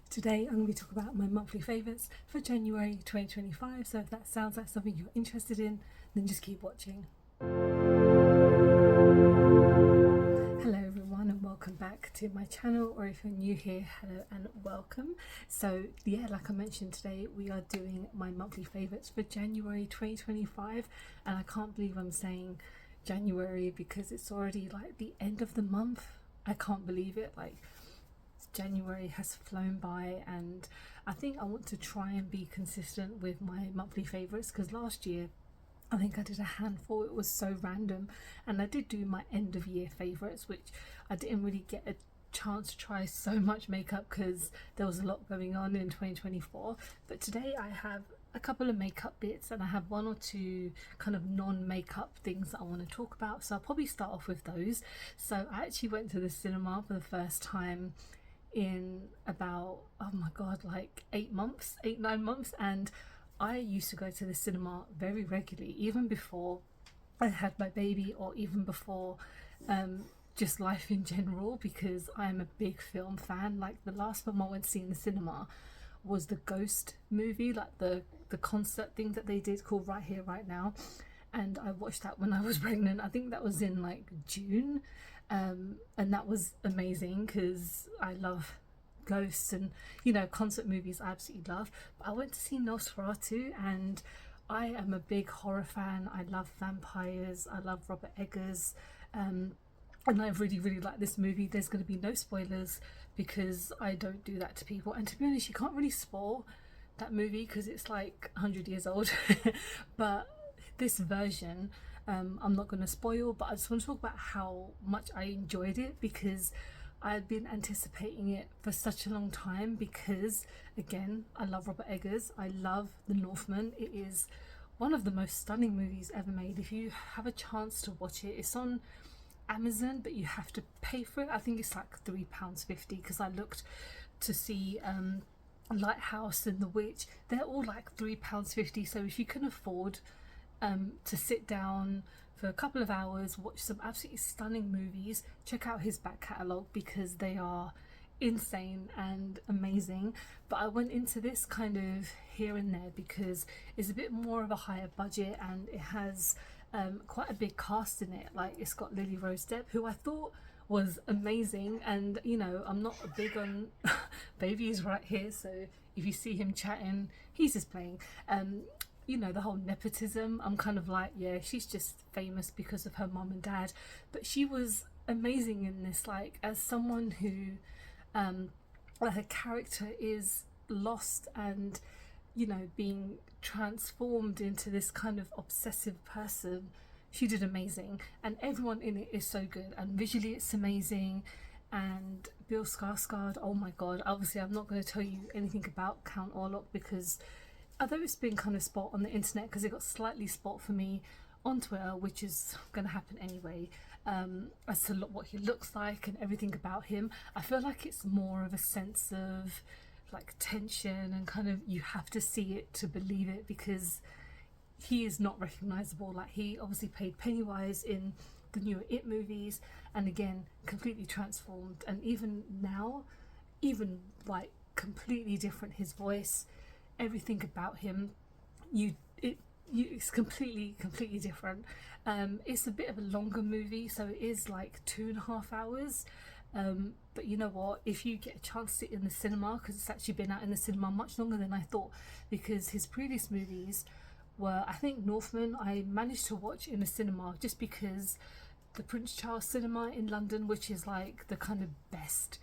Today I'm going to be talking about my monthly favourites for January 2025, so if that sounds like something you're interested in, then just keep watching. Hello everyone and welcome back to my channel, or if you're new here, hello and welcome. So yeah, like I mentioned, today we are doing my monthly favourites for January 2025, and I can't believe I'm saying January because it's already like the end of the month. I can't believe it. Like, January has flown by, and I think I want to try and be consistent with my monthly favourites, because last year I think I did a handful. It was so random, and I did do my end of year favourites, which I didn't really get a chance to try so much makeup because there was a lot going on in 2024. But today I have a couple of makeup bits, and I have one or two kind of non-makeup things that I want to talk about, so I'll probably start off with those. So I actually went to the cinema for the first time in about, oh my god, like 9 months, and I used to go to the cinema very regularly, even before I had my baby, or even before just life in general, because I'm a big film fan. Like, the last film I went to see in the cinema was the Ghost movie, like the concert thing that they did called Right Here Right Now, and I watched that when I was pregnant. I think that was in like June, and that was amazing because I love ghosts and, you know, concert movies I absolutely love. But I went to see Nosferatu, and I am a big horror fan. I love vampires, I love Robert Eggers, and I really like this movie. There's going to be no spoilers because I don't do that to people, and to be honest, you can't really spoil that movie because it's like 100 years old. But this version, I'm not going to spoil, but I just want to talk about how much I enjoyed it, because I had been anticipating it for such a long time, because again, I love Robert Eggers, I love The Northman. It is one of the most stunning movies ever made. If you have a chance to watch it, it's on Amazon, but you have to pay for it. I think it's like £3.50, because I looked to see Lighthouse and The Witch. They're all like £3.50, so if you can afford to sit down for a couple of hours, watch some absolutely stunning movies, check out his back catalogue because they are insane and amazing. But I went into this kind of here and there because it's a bit more of a higher budget, and it has quite a big cast in it. Like, it's got Lily Rose Depp, who I thought was amazing, and you know, I'm not big on baby is right here, so if you see him chatting, he's just playing. You know, the whole nepotism, I'm kind of like, yeah, she's just famous because of her mom and dad. But she was amazing in this, like, as someone who her character is lost and, you know, being transformed into this kind of obsessive person. She did amazing, and everyone in it is so good, and visually it's amazing. And Bill Skarsgård, oh my god. Obviously I'm not going to tell you anything about Count Orlok, because although it's been kind of spot on the internet, because it got slightly spot for me on Twitter, which is going to happen anyway, as to what he looks like and everything about him, I feel like it's more of a sense of like tension, and kind of you have to see it to believe it, because he is not recognizable. Like, he obviously played Pennywise in the newer It movies, and again, completely transformed, and even now, even like completely different. His voice, everything about him, it's completely different. It's a bit of a longer movie, so it is like 2.5 hours, but you know what, if you get a chance to sit in the cinema, because it's actually been out in the cinema much longer than I thought, because his previous movies were, I think Northman I managed to watch in the cinema just because the Prince Charles Cinema in London, which is like the kind of best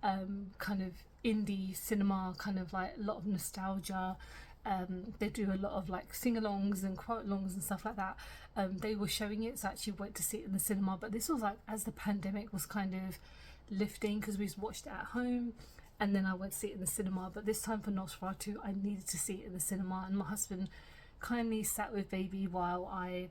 kind of indie cinema, kind of like a lot of nostalgia. They do a lot of like sing-alongs and quote-alongs and stuff like that. They were showing it, so I actually went to see it in the cinema. But this was like as the pandemic was kind of lifting, because we watched it at home, and then I went to see it in the cinema. But this time for Nosferatu, I needed to see it in the cinema, and my husband kindly sat with baby while I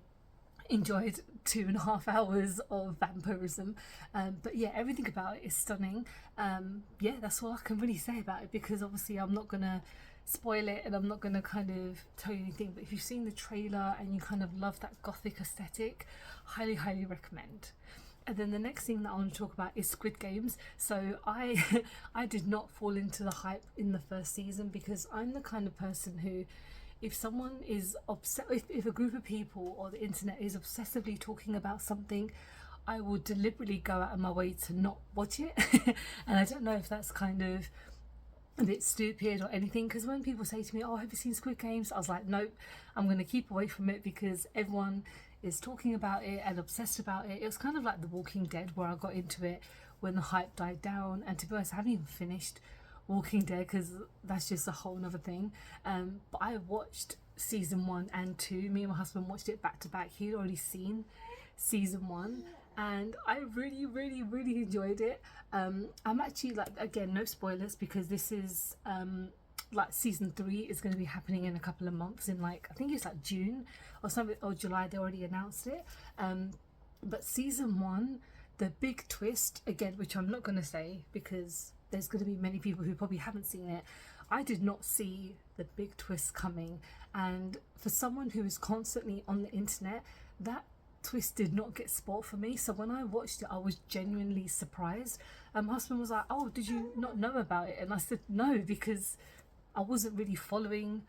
enjoyed 2.5 hours of vampirism. But yeah, everything about it is stunning. Yeah, that's all I can really say about it, because obviously I'm not gonna spoil it, and I'm not gonna kind of tell you anything. But if you've seen the trailer and you kind of love that gothic aesthetic, highly recommend. And then the next thing that I want to talk about is Squid Games. So I I did not fall into the hype in the first season because I'm the kind of person who, if someone is if a group of people or the internet is obsessively talking about something, I will deliberately go out of my way to not watch it. And I don't know if that's kind of a bit stupid or anything, because when people say to me, oh, have you seen Squid Games, I was like, nope, I'm going to keep away from it because everyone is talking about it and obsessed about it. It was kind of like The Walking Dead, where I got into it when the hype died down, and to be honest, I haven't even finished Walking Dead because that's just a whole nother thing. But I watched season 1 and 2. Me and my husband watched it back to back. He'd already seen season 1 and I really enjoyed it. I'm actually, like, again, no spoilers because this is like season 3 is going to be happening in a couple of months, in like, I think it's like June or something, or July. They already announced it. But season 1, the big twist, again, which I'm not going to say because there's going to be many people who probably haven't seen it, I did not see the big twist coming. And for someone who is constantly on the internet, that twist did not get spoiled for me. So when I watched it, I was genuinely surprised. My husband was like, oh, did you not know about it? And I said no, because I wasn't really following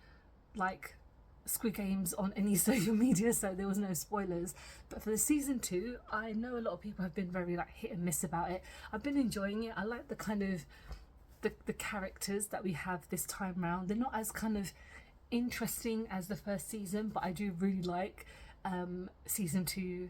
like Squid Games on any social media, so there was no spoilers. But for the season 2, I know a lot of people have been very like hit and miss about it. I've been enjoying it. I like the kind of the characters that we have this time round. They're not as kind of interesting as the first season, but I do really like season 2,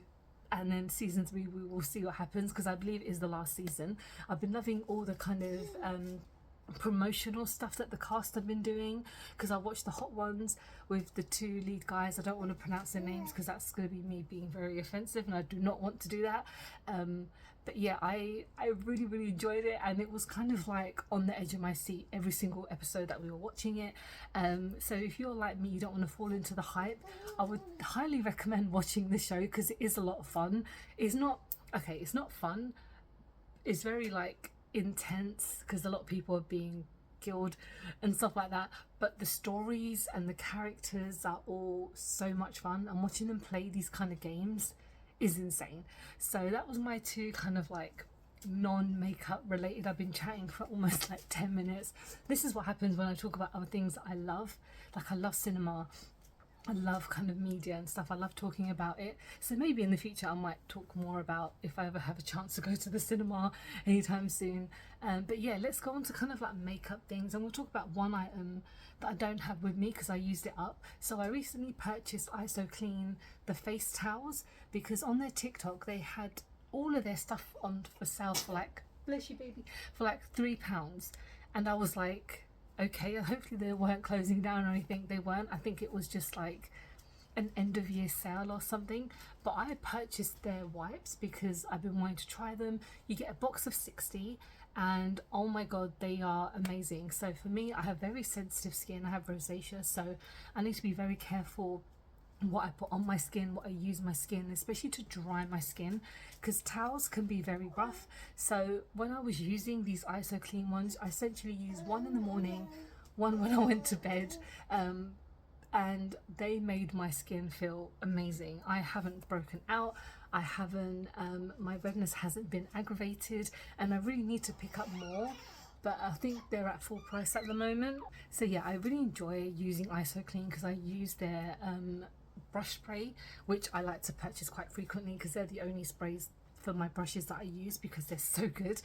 and then season 3 we will see what happens, because I believe it is the last season. I've been loving all the kind of promotional stuff that the cast have been doing, because I watched the Hot Ones with the 2 lead guys. I don't want to pronounce their names because that's going to be me being very offensive, and I do not want to do that. But yeah, I really enjoyed it, and it was kind of like on the edge of my seat every single episode that we were watching it. So if you're like me, you don't want to fall into the hype, I would highly recommend watching the show because it is a lot of fun. It's not fun, it's very like intense because a lot of people are being killed and stuff like that, but the stories and the characters are all so much fun, and watching them play these kind of games is insane. So that was my 2 kind of like non-makeup related. I've been chatting for almost like 10 minutes. This is what happens when I talk about other things that I love. Like, I love cinema, I love kind of media and stuff. I love talking about it. So maybe in the future I might talk more about if I ever have a chance to go to the cinema anytime soon. But yeah, let's go on to kind of like makeup things, and we'll talk about one item that I don't have with me because I used it up. So I recently purchased ISO Clean, the face towels, because on their TikTok they had all of their stuff on for sale for like, bless you baby, for like £3. And I was like, okay, hopefully they weren't closing down or anything. They weren't. I think it was just like an end of year sale or something. But I purchased their wipes because I've been wanting to try them. You get a box of 60, and oh my god, they are amazing. So for me, I have very sensitive skin, I have rosacea, so I need to be very careful what I put on my skin, what I use my skin, especially to dry my skin, because towels can be very rough. So when I was using these ISO Clean ones, I essentially used one in the morning, one when I went to bed, and they made my skin feel amazing. I haven't broken out, I haven't, my redness hasn't been aggravated, and I really need to pick up more, but I think they're at full price at the moment. So yeah, I really enjoy using ISO Clean because I use their brush spray, which I like to purchase quite frequently because they're the only sprays for my brushes that I use because they're so good.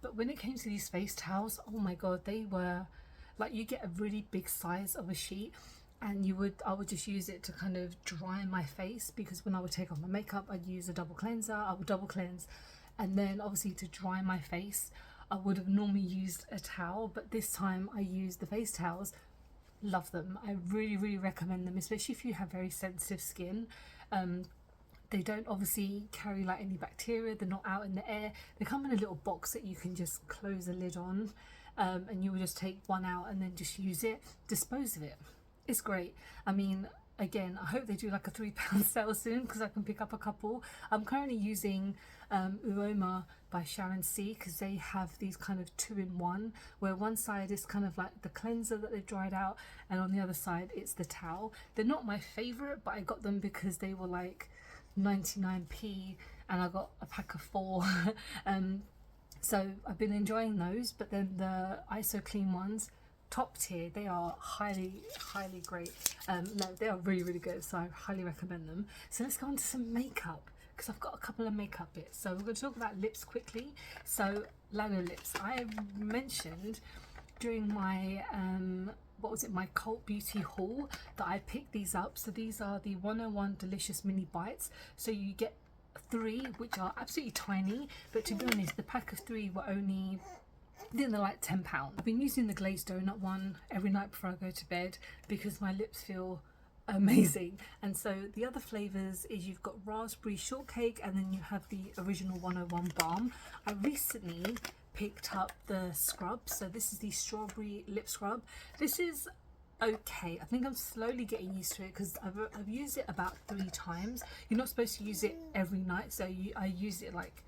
But when it came to these face towels, oh my god, they were like, you get a really big size of a sheet, and I would just use it to kind of dry my face, because when I would take off my makeup, I'd use a double cleanser. I would double cleanse, and then obviously to dry my face I would have normally used a towel, but this time I used the face towels. Love them. I really recommend them, especially if you have very sensitive skin. They don't obviously carry like any bacteria, they're not out in the air. They come in a little box that you can just close the lid on, and you will just take one out and then just use it, dispose of it. It's great. I mean, again, I hope they do like a £3 sale soon because I can pick up a couple. I'm currently using Uoma by Sharon C, because they have these kind of 2-in-1, where one side is kind of like the cleanser that they've dried out, and on the other side it's the towel. They're not my favorite, but I got them because they were like 99p, and I got a pack of 4. So I've been enjoying those. But then the ISO clean ones, top tier, they are highly great. No, they are really good, so I highly recommend them. So let's go on to some makeup, because I've got a couple of makeup bits. So we're going to talk about lips quickly. So Lalo lips, I mentioned during my what was it, my cult beauty haul, that I picked these up. So these are the 101 delicious mini bites. So you get 3, which are absolutely tiny, but to be honest, the pack of 3 were only, I think they're like £10. I've been using the glazed donut one every night before I go to bed because my lips feel amazing. And so the other flavors is you've got raspberry shortcake, and then you have the original 101 balm. I recently picked up the scrub, so this is the strawberry lip scrub. This is okay. I think I'm slowly getting used to it because I've used it about 3 times. You're not supposed to use it every night, so I use it like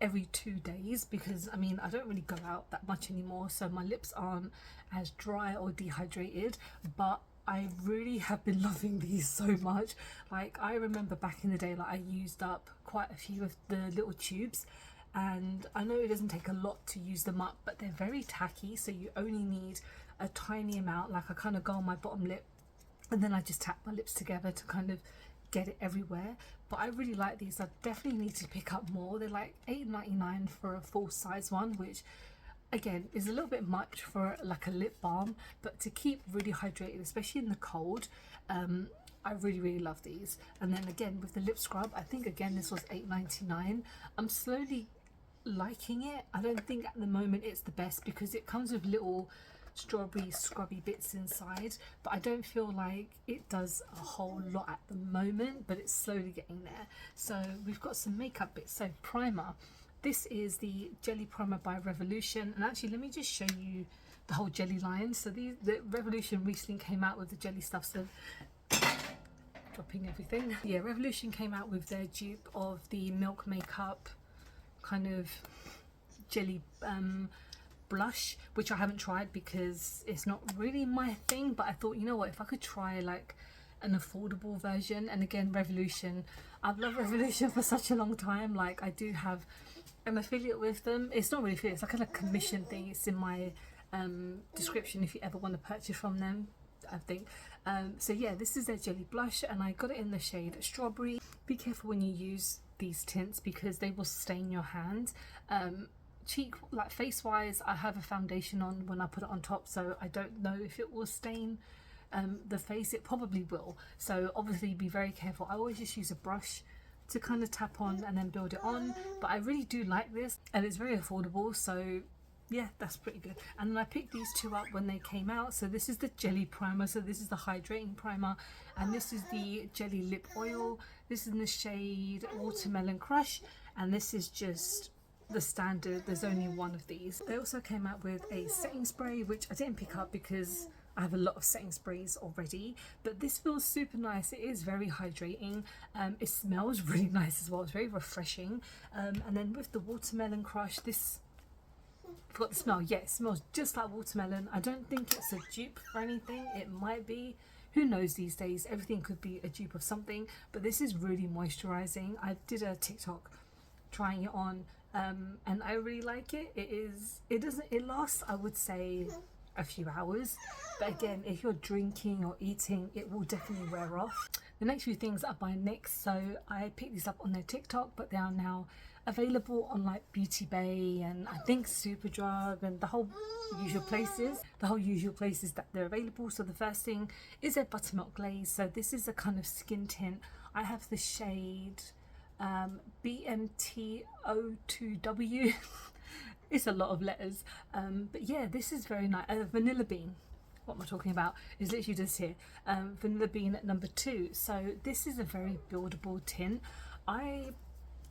every 2 days, because I mean, I don't really go out that much anymore, so my lips aren't as dry or dehydrated. But I really have been loving these so much. Like, I remember back in the day, like, I used up quite a few of the little tubes, and I know it doesn't take a lot to use them up, but they're very tacky, so you only need a tiny amount. Like, I kind of go on my bottom lip and then I just tap my lips together to kind of get it everywhere. But I really like these. I definitely need to pick up more. They're like £8.99 for a full size one, which again is a little bit much for like a lip balm, but to keep really hydrated, especially in the cold, I really love these. And then again with the lip scrub, I think again this was £8.99. I'm slowly liking it. I don't think at the moment it's the best because it comes with little strawberry scrubby bits inside, but I don't feel like it does a whole lot at the moment, but it's slowly getting there. So we've got some makeup bits. So primer, this is the jelly primer by Revolution, and actually let me just show you the whole jelly line. So the Revolution recently came out with the jelly stuff, so dropping everything. Yeah, Revolution came out with their dupe of the Milk Makeup kind of jelly blush, which I haven't tried because it's not really my thing, but I thought, you know what, if I could try like an affordable version. And again, Revolution, I've loved Revolution for such a long time. Like, I do have an affiliate with them. It's not really affiliate, it's like a kind of commission thing. It's in my description if you ever want to purchase from them, I think. So yeah, this is their jelly blush, and I got it in the shade Strawberry. Be careful when you use these tints because they will stain your hand. Cheek, like face wise, I have a foundation on when I put it on top, so I don't know if it will stain the face. It probably will, so obviously be very careful. I always just use a brush to kind of tap on and then build it on, but I really do like this, and it's very affordable, so yeah, that's pretty good. And then I picked these 2 up when they came out. So this is the jelly primer, so this is the hydrating primer, and this is the jelly lip oil. This is in the shade Watermelon Crush, and this is just the standard. There's only one of these. They also came out with a setting spray, which I didn't pick up because I have a lot of setting sprays already, but this feels super nice. It is very hydrating. It smells really nice as well. It's very refreshing. And then with the Watermelon Crush, this, forgot the smell. Yeah, it smells just like watermelon. I don't think it's a dupe for anything. It might be. Who knows these days? Everything could be a dupe of something, but this is really moisturizing. I did a TikTok trying it on, and I really like it. It lasts, I would say, a few hours, but again, if you're drinking or eating, it will definitely wear off. The next few things I buy next, so I picked these up on their TikTok, but they are now available on like Beauty Bay and I think Superdrug and the whole usual places that they're available. So the first thing is a buttermilk glaze. So this is a kind of skin tint. I have the shade BMT02W. It's a lot of letters, but yeah, this is very nice. Vanilla Bean, what am I talking about, is literally just here. Vanilla Bean at number 2. So this is a very buildable tint. I'm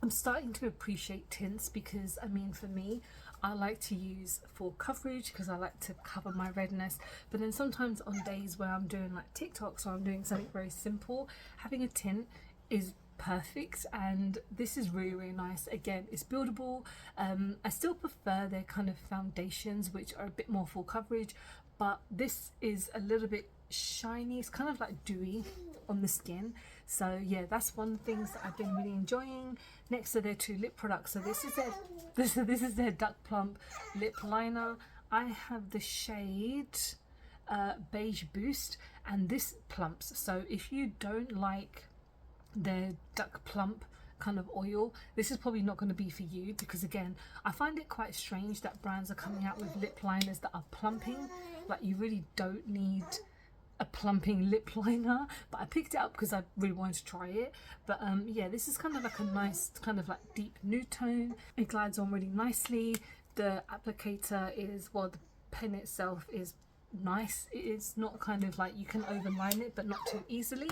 starting to appreciate tints because, I mean, for me, I like to use full coverage because I like to cover my redness, but then sometimes on days where I'm doing like TikToks or I'm doing something very simple, having a tint is perfect, and this is really nice. Again, it's buildable. I still prefer their kind of foundations, which are a bit more full coverage, but this is a little bit shiny. It's kind of like dewy on the skin, So yeah, that's one of the things that I've been really enjoying. Next are their 2 lip products. So this is their this is their Duck Plump lip liner. I have the shade Beige Boost, and this plumps. So if you don't like their Duck Plump kind of oil, this is probably not going to be for you, because again, I find it quite strange that brands are coming out with lip liners that are plumping. Like, you really don't need a plumping lip liner, but I picked it up because I really wanted to try it. But yeah, this is kind of like a nice kind of like deep nude tone. It glides on really nicely. The applicator is, well, the pen itself is nice. It is not kind of like, you can overline it but not too easily.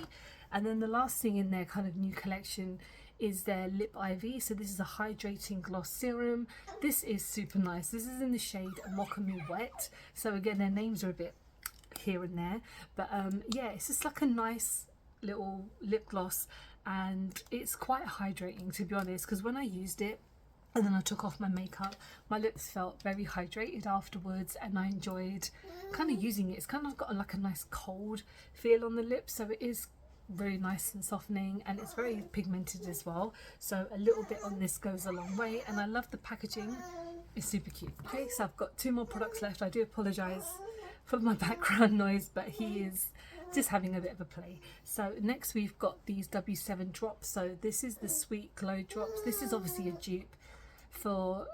And then the last thing in their kind of new collection is their lip IV. So this is a hydrating gloss serum. This is super nice. This is in the shade Mocha Me Wet. So again, their names are a bit here and there, but yeah, it's just like a nice little lip gloss, and it's quite hydrating, to be honest, because when I used it and then I took off my makeup, my lips felt very hydrated afterwards, and I enjoyed kind of using it. It's kind of got like a nice cold feel on the lips, so it is very nice and softening, and it's very pigmented as well, so a little bit on this goes a long way. And I love the packaging, it's super cute. Okay, so I've got 2 more products left. I do apologize for my background noise, but he is just having a bit of a play. So next we've got these W7 drops. So this is the Sweet Glow drops. This is obviously a dupe for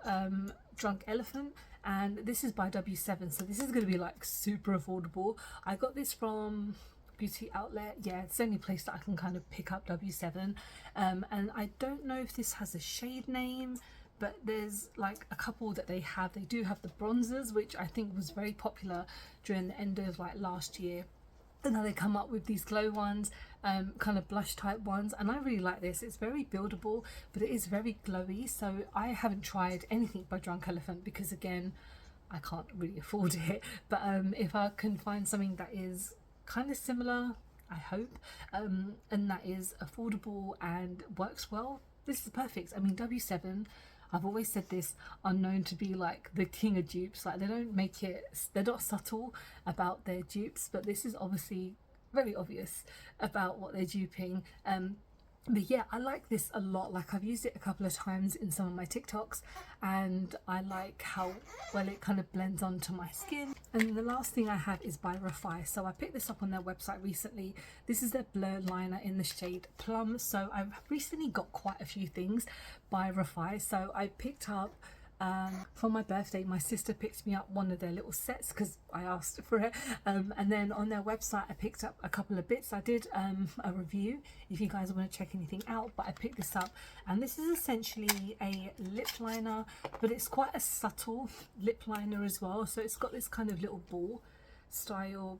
Drunk Elephant, and this is by W7, so this is going to be like super affordable. I got this from Beauty Outlet. Yeah, it's the only place that I can kind of pick up W7, and I don't know if this has a shade name, but there's like a couple that they have. They do have the bronzers, which I think was very popular during the end of like last year, and now they come up with these glow ones, kind of blush type ones, and I really like this. It's very buildable, but it is very glowy. So I haven't tried anything by Drunk Elephant because again, I can't really afford it, but if I can find something that is kind of similar, I hope, and that is affordable and works well, this is perfect. I mean, W7, I've always said this, are known to be like the king of dupes. Like, they don't make it, they're not subtle about their dupes, but this is obviously very obvious about what they're duping. But yeah, I like this a lot. Like, I've used it a couple of times in some of my TikToks, and I like how well it kind of blends onto my skin. And the last thing I have is by Refi. So I picked this up on their website recently. This is their blur liner in the shade Plum. So I've recently got quite a few things by Refi. So I picked up for my birthday, my sister picked me up one of their little sets because I asked for it, and then on their website I picked up a couple of bits. I did a review if you guys want to check anything out, but I picked this up, and this is essentially a lip liner, but it's quite a subtle lip liner as well. So it's got this kind of little ball style,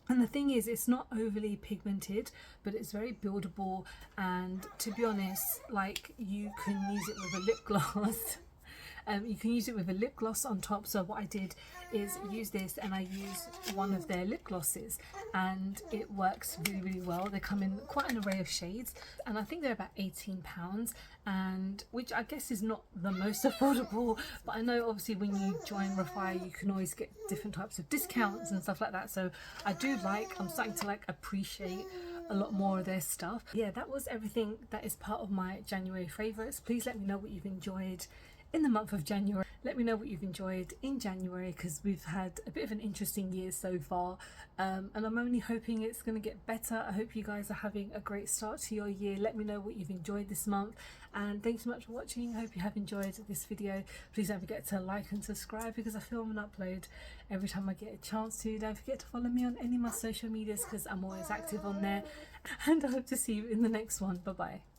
and the thing is, it's not overly pigmented, but it's very buildable, and to be honest, like, you can use it with a lip gloss. You can use it with a lip gloss on top. So what I did is use this, and I use one of their lip glosses, and it works really, really well. They come in quite an array of shades, and I think they're about £18, and which I guess is not the most affordable, but I know obviously when you join Refi you can always get different types of discounts and stuff like that. So I do like, I'm starting to like appreciate a lot more of their stuff. Yeah, that was everything that is part of my January favourites. Please let me know what you've enjoyed in the month of January. Let me know what you've enjoyed in January, because we've had a bit of an interesting year so far, and I'm only hoping it's going to get better. I hope you guys are having a great start to your year. Let me know what you've enjoyed this month, and thanks so much for watching. I hope you have enjoyed this video. Please don't forget to like and subscribe, because I film and upload every time I get a chance to. Don't forget to follow me on any of my social medias, because I'm always active on there, and I hope to see you in the next one. Bye bye.